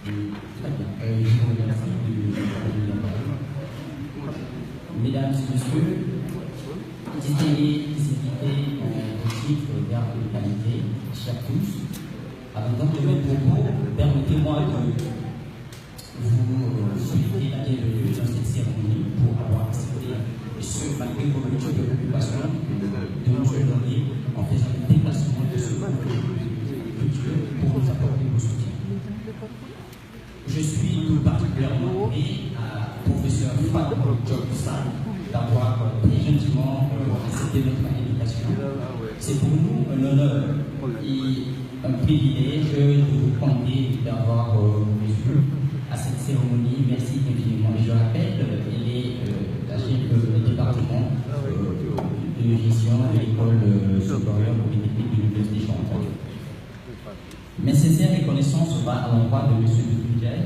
Très bien. Je vous remercie de la parole. Mesdames et messieurs, distingués, invités, titre, garde de qualité, chers tous, avant d'entrer mes propos, permettez-moi de vous souhaiter la bienvenue dans cette cérémonie pour avoir accepté, et ce, malgré vos multiples préoccupations, de nous honorer en faisant le déplacement de ce groupe culturel pour nous apporter vos soutiens. Je suis tout particulièrement honoré à professeur Fatou Diop d'avoir très gentiment accepté notre invitation. C'est pour nous un honneur et un privilège de vous compter d'avoir reçu à cette cérémonie. Merci infiniment. Et je rappelle, elle est la chef du département de gestion de l'école supérieure polytechnique de l'Université Chantal. Mes sincères reconnaissances va à l'endroit de M. Doudiaï,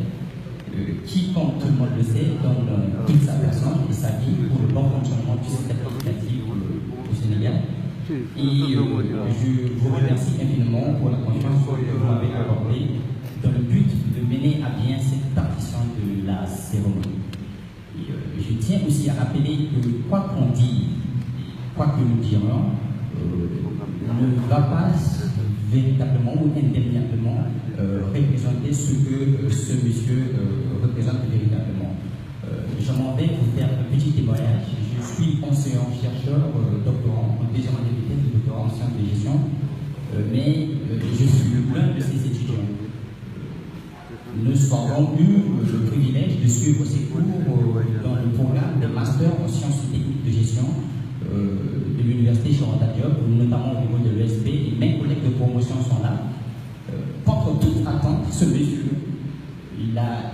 qui, comme tout le monde le sait, donne toute sa personne et sa vie pour le bon fonctionnement du système éducatif au Sénégal. Et je vous remercie infiniment pour la confiance que vous m'avez accordée dans le but de mener à bien cette partition de la cérémonie. Et, je tiens aussi à rappeler que quoi qu'on dise, quoi que nous dirions, ne va pas véritablement ou indéniablement représenter ce que ce monsieur représente véritablement. Je m'en vais vous faire un petit témoignage. Je suis enseignant-chercheur, doctorant en deuxième année de thèse, doctorant en sciences de gestion, mais je suis l'un de ces étudiants. Nous avons eu le privilège de suivre ces cours dans le programme de master en sciences techniques de gestion de l'Université Cheikh Diop, notamment au niveau de l'ESP, et mes collègues de promotion sont là. Contre toute attente, ce monsieur, il a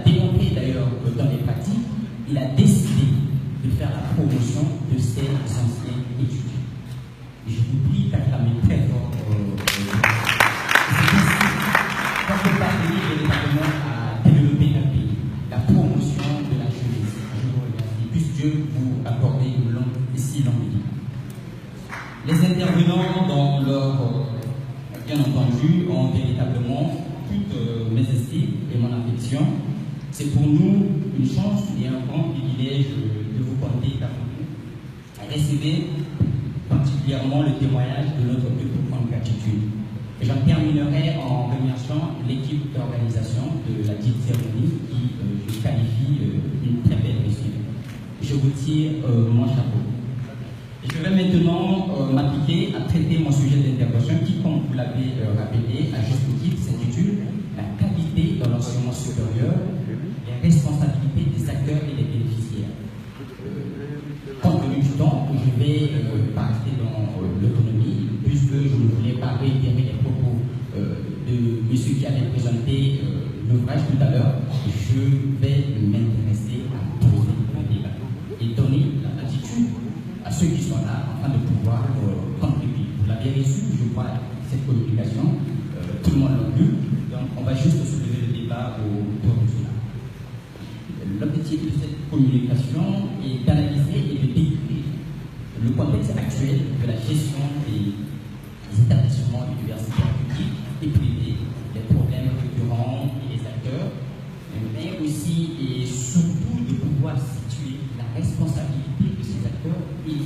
démontré d'ailleurs que dans les pratiques, il a décidé de faire la promotion de ses anciens étudiants. Et je vous prie d'acclamer très fort. C'est ainsi qu'on peut parvenir véritablement à développer un pays, la promotion de la jeunesse. Je vous remercie. Puisse Dieu vous accorder une longue et si longue vie. Les intervenants dans leur bien entendu, ont véritablement toutes mes estimes et mon affection. C'est pour nous une chance et un grand privilège de vous compter parmi nous. Recevez particulièrement le témoignage de notre plus profonde gratitude. Et j'en terminerai en remerciant l'équipe d'organisation de la dite cérémonie qui, je qualifie, une très belle réussite. Je vous tire mon chapeau. Je vais maintenant m'appliquer à traiter mon sujet d'intervention qui, comme vous l'avez rappelé, à juste titre, s'intitule « La qualité dans l'enseignement supérieur, les responsabilités des acteurs et des bénéficiaires ». Compte tenu du temps, je vais pas rester dans l'autonomie, puisque je ne voulais pas réitérer les propos de monsieur qui avait présenté l'ouvrage tout à l'heure. Je vais m'intéresser à poser le débat et donner la latitude à ceux qui sont là afin de pouvoir contribuer. Vous l'avez reçu, je crois, cette communication, tout le monde l'a vu, donc on va juste soulever le débat autour de cela. L'objectif de cette communication est d'analyser et de décrire le contexte actuel de la gestion des établissements universitaires publics et privés, les problèmes récurrents et les acteurs, mais aussi et surtout de pouvoir situer la responsabilité de ces acteurs et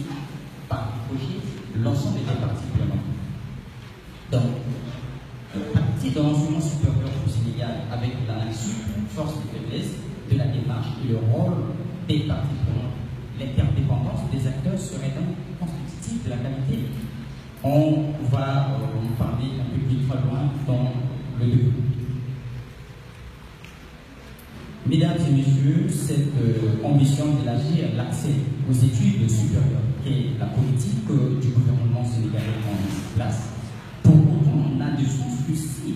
par projet l'ensemble des parties prenantes. Donc, à partir de l'enseignement supérieur au Sénégal, avec l'analyse force et faiblesse de la démarche et le rôle des parties prenantes, l'interdépendance des acteurs serait donc constitutive de la qualité. On va en parler un peu plus loin dans le débat. Mesdames et messieurs, cette ambition d'élargir l'accès aux études supérieures, qui est la politique du gouvernement sénégalais en place, pour autant, on a de sources que si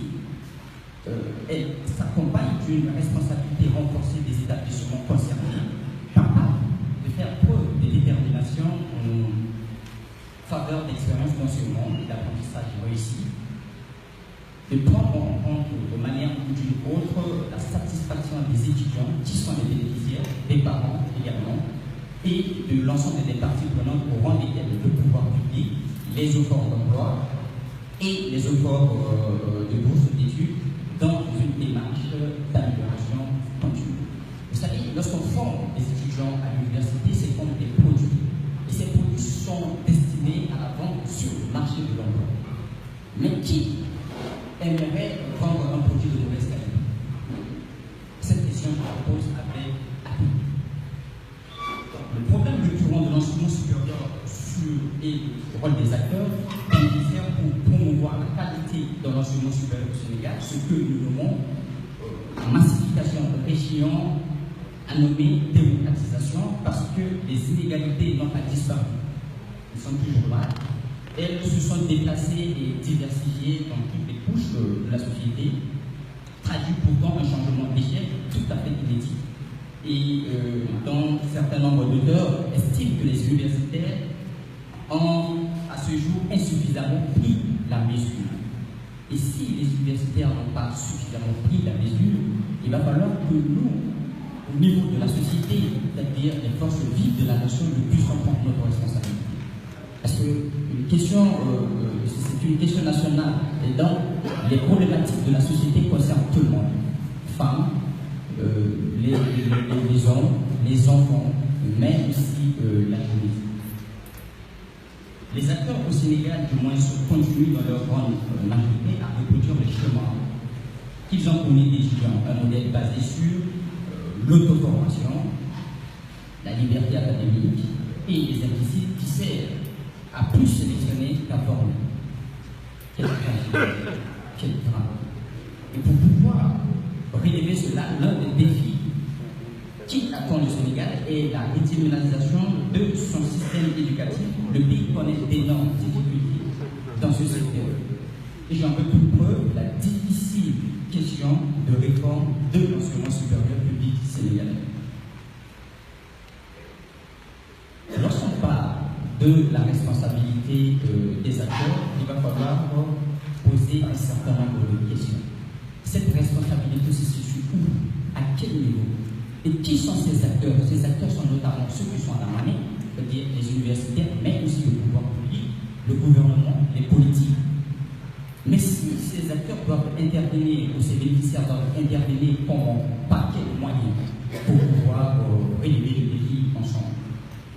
elle s'accompagne d'une responsabilité renforcée des établissements concernés, capables de faire preuve de détermination en faveur d'expériences d'enseignement et d'apprentissage réussi, de prendre en compte de manière ou d'une autre la satisfaction des étudiants qui sont les bénéficiaires, des parents également, et de l'ensemble des parties prenantes au rang desquelles le pouvoir public, les efforts d'emploi et les efforts de bourse d'études dans une démarche aimerait vendre un produit de mauvaise qualité? Cette question je la pose avec appui. Le problème récurrent de l'enseignement supérieur et le rôle des acteurs bénéficiaires pour promouvoir la qualité de l'enseignement supérieur au Sénégal, ce que nous nommons massification région, à nommer démocratisation, parce que les inégalités n'ont pas disparu. Elles sont toujours là. Elles se sont déplacées et diversifiées dans toutes les couches de la société, traduit pourtant un changement d'échelle tout à fait inédit. Et dont un certain nombre d'auteurs estiment que les universitaires ont à ce jour insuffisamment pris la mesure. Et si les universitaires n'ont pas suffisamment pris la mesure, il va falloir que nous, au niveau de la société, c'est-à-dire les forces vives de la nation, nous puissions prendre notre responsabilité. Parce que c'est une question nationale, et donc les problématiques de la société concernent tout le monde. Femmes, les hommes, les enfants, mais aussi la jeunesse. Les acteurs au Sénégal, du moins, continuent dans leur grande majorité à reproduire les chemins qu'ils ont connus des étudiants, un modèle basé sur l'auto-formation, la liberté académique et les implicites qui servent à plus sélectionner qu'à former. Quel drame. Et pour pouvoir relever cela, l'un des défis qui attend le Sénégal est la régionalisation de son système éducatif. Le pays connaît d'énormes difficultés dans ce secteur. Et j'en veux pour preuve la difficile question de réforme de l'enseignement supérieur public sénégalais. Lorsqu'on parle de la responsabilité des acteurs, il va falloir poser un certain nombre de questions. Cette responsabilité se situe où? À quel niveau? Et qui sont ces acteurs? Ces acteurs sont notamment ceux qui sont à la manée, c'est-à-dire les universitaires, mais aussi le pouvoir public, le gouvernement, les politiques. Mais si ces acteurs doivent intervenir, ou ces bénéficiaires doivent intervenir, comment? Par quels moyens? Pour pouvoir relever le défi ensemble.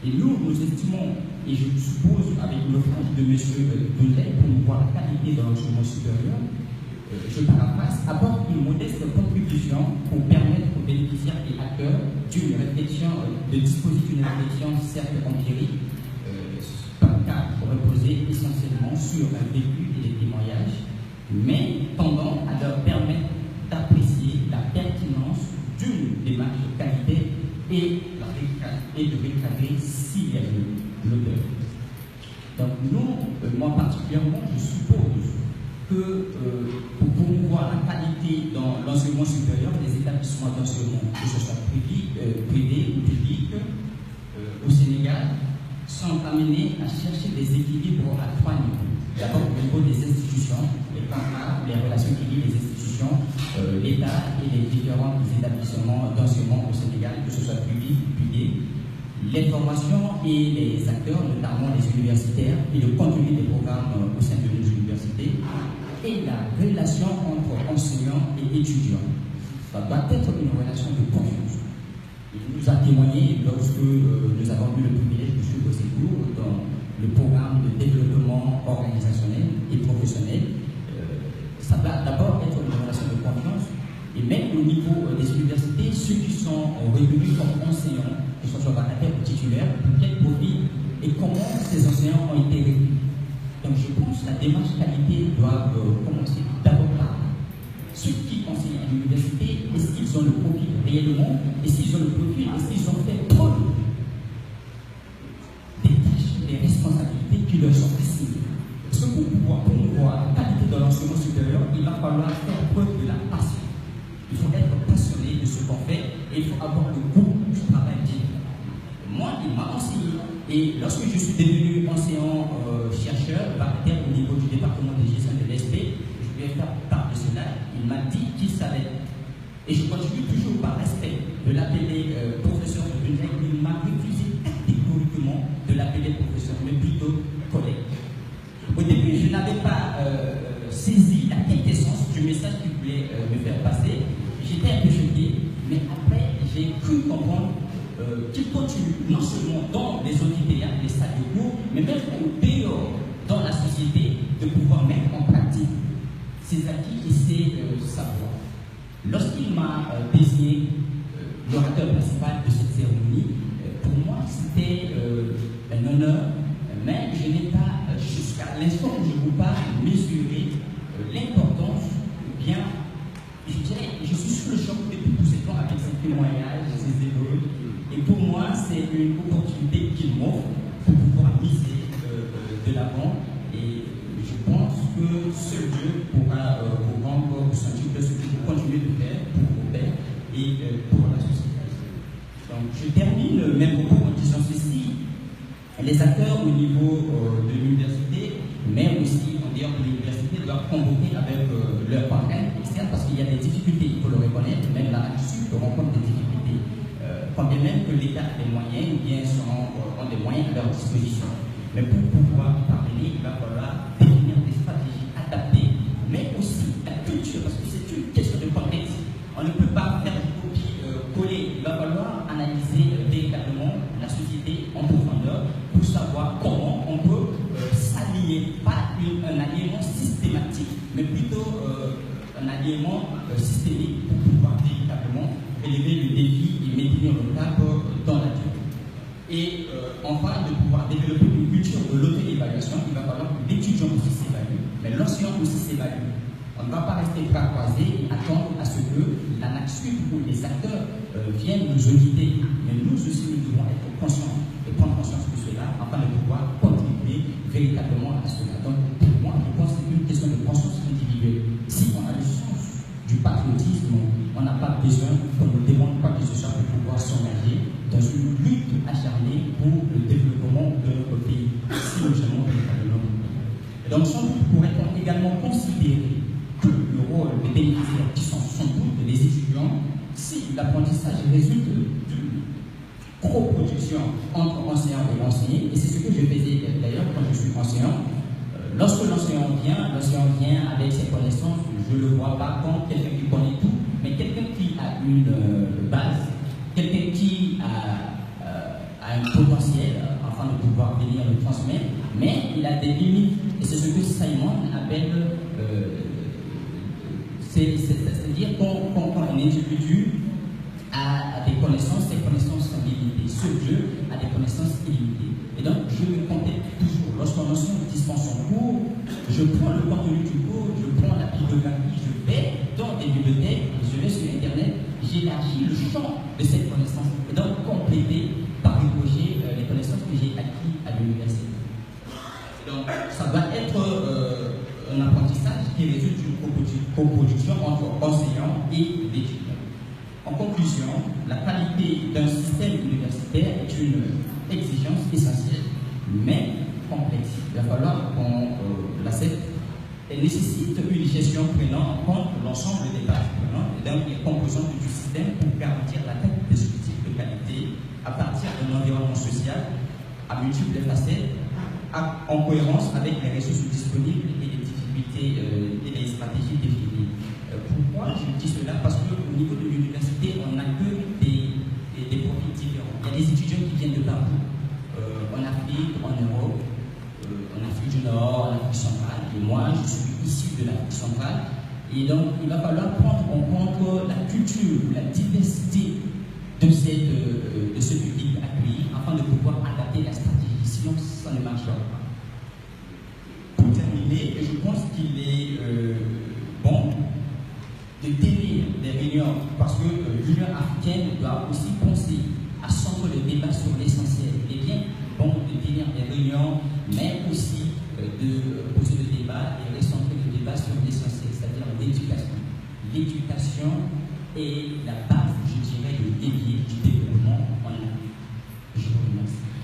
Et nous estimons, et je suppose avec l'offrande de M. Boulet, promouvoir la qualité de l'enseignement supérieur, je paraphrase, apporte une modeste contribution pour permettre aux bénéficiaires et acteurs d'une réflexion, de disposer d'une réflexion certes empirique, par cas reposée essentiellement sur un vécu et des témoignages, mais tendant à leur permettre d'apprécier la pertinence d'une démarche de qualité et de recadrer s'il y a l'auteur. Donc nous, moi particulièrement, je suppose que pour promouvoir la qualité dans l'enseignement supérieur, les établissements d'enseignement, que ce soit privés ou publics, au Sénégal, sont amenés à chercher des équilibres à trois niveaux. D'abord au niveau des institutions, les contrats, les relations qui lient les institutions, l'État et les différents établissements d'enseignement au Sénégal, que ce soit public ou privé, les formations et les acteurs, notamment les universitaires, et le contenu des programmes au sein de nos universités, et la relation entre enseignants et étudiants. Ça doit être une relation de confiance. Il nous a témoigné lorsque nous avons eu le privilège de suivre ses cours dans le programme de développement organisationnel et professionnel. Ça doit d'abord être une relation de confiance, et même au niveau des universités, ceux qui sont revenus comme enseignants, que ce soit vacataires ou titulaires, pour quel profil et comment ces enseignants ont été recrutés. Donc je pense que la démarche qualité doit commencer d'abord par ceux qui enseignent à l'université. Est-ce qu'ils ont le profil réellement? Est-ce qu'ils ont le profil? Est-ce qu'ils ont fait preuve des tâches, des responsabilités qui leur sont assignées? Parce que pour pouvoir promouvoir la qualité de l'enseignement supérieur, il va falloir faire preuve de la passion. Il faut être passionné de ce qu'on fait et il faut avoir le goût du travail digne. Moi, il m'a enseigné. Et lorsque je suis devenu enseignant-chercheur, vacataire au niveau du département de gestion de l'ESP, je lui ai fait part de cela. Il m'a dit qu'il savait. Et je continue toujours par respect de l'appeler professeur de Bunzek. Il m'a refusé catégoriquement de l'appeler professeur, mais plutôt collègue. Au début, je n'avais pas saisi la quintessence du message qu'il voulait me faire passer. J'étais un peu choqué, mais après, j'ai cru comprendre qu'il continue non seulement dans les amphithéâtres, les salles de cours, mais même au dehors, dans la société, de pouvoir mettre en pratique ses acquis et ses savoirs. Lorsqu'il m'a désigné l'orateur principal de cette cérémonie, pour moi c'était un honneur, mais je n'ai pas, jusqu'à l'instant où je vous parle, mesuré l'importance, ou bien, je dirais, je suis sous le choc depuis tout ce temps avec ces témoignages, ces éloges, et pour moi c'est une opportunité qu'il m'offre pour pouvoir miser de l'avant, et je pense que ce Dieu pourra vous rendre sentir de ce que vous continuez de faire pour vos pères et pour la société. Donc je termine même propos en disant ceci. Les acteurs au niveau de l'université, mais aussi en dehors de l'université, doivent convoquer avec leurs partenaires externes parce qu'il y a des difficultés, il faut le reconnaître, même la NACSUP rencontre des difficultés. Quand bien même que l'État a des moyens, ou bien ont des moyens à leur disposition. Mais pour pouvoir y parvenir, il va falloir définir des stratégies adaptées, mais aussi la culture, parce que c'est une question de contexte. On ne peut pas faire du copier-coller. Il va falloir analyser véritablement la société en profondeur pour savoir comment on peut s'allier, pas un alliement systématique, mais plutôt un alliement systémique pour pouvoir véritablement élever le défi et maintenir le cap dans la durée. Et enfin, de pouvoir développer une culture de l'auto-évaluation, il va falloir que l'étudiant aussi s'évalue, mais l'enseignant aussi s'évalue. On ne va pas rester bras croisés et attendre à ce que la NACSUP ou les acteurs viennent nous auditer. Mais nous aussi, nous devons être conscients et prendre conscience de cela afin de pouvoir contribuer véritablement à cela. Donc, pour moi, je pense que c'est une question de conscience individuelle. Si on a le sens du patriotisme, on n'a pas besoin qu'on nous demande quoi que ce soit pour pouvoir s'engager dans une lutte acharnée pour le développement de notre pays, si nous sommes véritablement. Donc, sans doute pourrait-on également considérer que le rôle des bénéficiaires qui sont sans doute les étudiants, si l'apprentissage résulte d'une coproduction entre enseignants et enseignés, et c'est ce que je faisais d'ailleurs quand je suis enseignant. Lorsque l'enseignant vient avec ses connaissances, je ne le vois pas comme quelqu'un qui connaît tout, mais quelqu'un qui a une base, quelqu'un qui a un potentiel afin de pouvoir venir le transmettre, mais il a des limites, et c'est ce que Simon appelle c'est-à-dire quand un individu a des connaissances, ces connaissances sont limitées. Ce Dieu a des connaissances illimitées. Et donc, je me contente toujours, lorsqu'on enseigne dispense en cours, je prends le contenu du cours, je prends la bibliographie, je vais dans des bibliothèques, je vais sur Internet, j'élargis le champ de cette connaissance. Et donc, compléter par pédagogie les connaissances que j'ai acquises à l'université. Donc, ça doit être un apprentissage qui résulte d'une coproduction entre enseignants et étudiants. En conclusion, la qualité d'un système universitaire est une exigence essentielle, mais complexe. Il va falloir qu'on l'accepte. Elle nécessite une gestion prenant en compte l'ensemble des parties prenantes et donc les composantes du système pour garantir la tête des objectifs de qualité à partir d'un environnement social à multiples facettes, en cohérence avec les ressources disponibles et les difficultés et les stratégies définies. Pourquoi je dis cela? Parce qu'au niveau de l'université, on n'a que des profils différents. Il y a des étudiants qui viennent de partout, en Afrique, en Europe, en Afrique du Nord, en Afrique centrale. Et moi, je suis issu de l'Afrique centrale. Et donc, il va falloir prendre en compte la culture, la diversité de ce public accueilli afin de pouvoir adapter la stratégie. Sinon, ça ne marchera pas. Pour terminer, je pense qu'il est bon de tenir des réunions parce que l'Union africaine doit aussi penser à centrer le débat sur l'essentiel. Il est bien bon de tenir des réunions, mais aussi de poser le débat et recentrer le débat sur l'essentiel, c'est-à-dire l'éducation. L'éducation est la base, je dirais, le levier du développement en Afrique. Je vous remercie.